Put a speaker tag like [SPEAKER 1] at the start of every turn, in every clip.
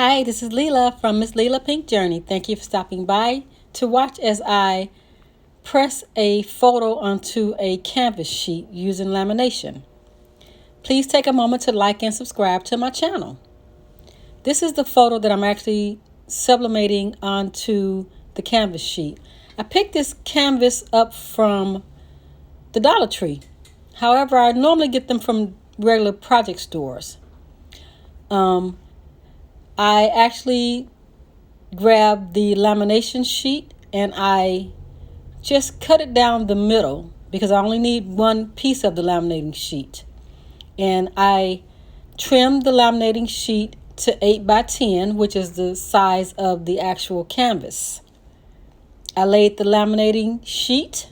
[SPEAKER 1] Hi, this is Leela from Miss Leela Pink Journey. Thank you for stopping by to watch as I press a photo onto a canvas sheet using lamination. Please take a moment to like and subscribe to my channel. This is the photo that I'm actually sublimating onto the canvas sheet. I picked this canvas up from the Dollar Tree. However, I normally get them from regular project stores. I actually grabbed the lamination sheet and I just cut it down the middle because I only need one piece of the laminating sheet. And I trimmed the laminating sheet to 8 by 10, which is the size of the actual canvas. I laid the laminating sheet,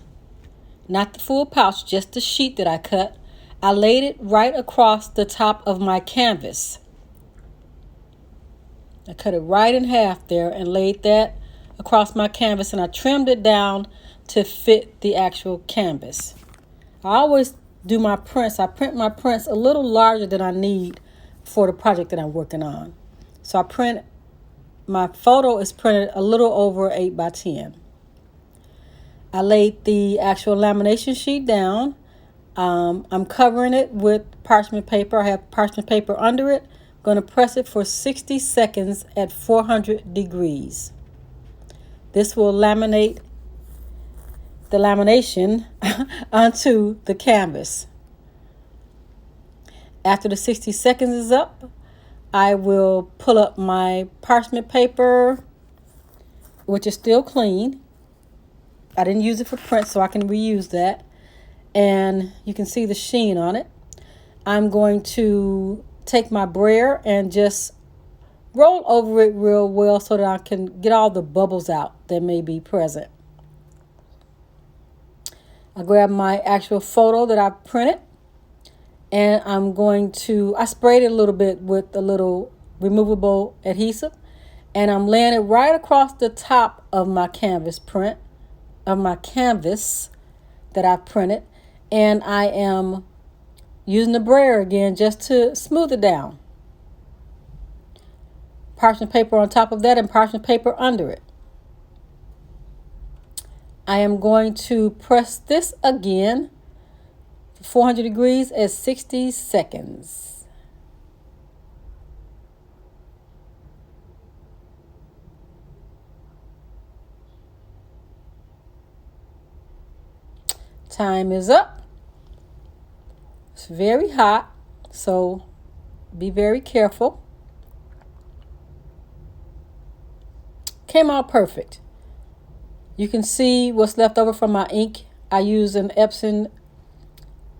[SPEAKER 1] not the full pouch, just the sheet that I cut. I laid it right across the top of my canvas. I cut it right in half there and laid that across my canvas, and I trimmed it down to fit the actual canvas. I always do my prints. I print my prints a little larger than I need for the project that I'm working on. So my photo is printed a little over 8 by 10. I laid the actual lamination sheet down. I'm covering it with parchment paper. I have parchment paper under it. Going to press it for 60 seconds at 400 degrees. This will laminate the lamination onto the canvas. After the 60 seconds is up, I will pull up my parchment paper, which is still clean. I didn't use it for print, so I can reuse that. And you can see the sheen on it. I'm going to take my brayer and just roll over it real well so that I can get all the bubbles out that may be present. I grab my actual photo that I printed, and I sprayed it a little bit with a little removable adhesive, and I'm laying it right across the top of my canvas that I printed, and I am using the brayer again just to smooth it down. Parchment paper on top of that and parchment paper under it. I am going to press this again for 400 degrees at 60 seconds. Time is up. It's very hot, so be very careful. Came out perfect. You can see what's left over from my ink. I use an Epson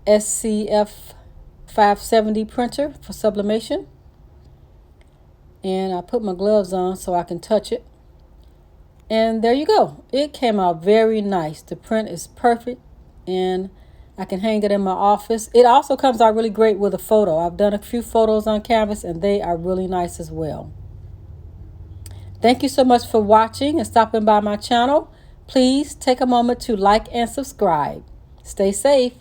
[SPEAKER 1] SCF 570 printer for sublimation. And I put my gloves on so I can touch it. And there you go. It came out very nice. The print is perfect, and I can hang it in my office. It also comes out really great with a photo. I've done a few photos on canvas, and they are really nice as well. Thank you so much for watching and stopping by my channel. Please take a moment to like and subscribe. Stay safe.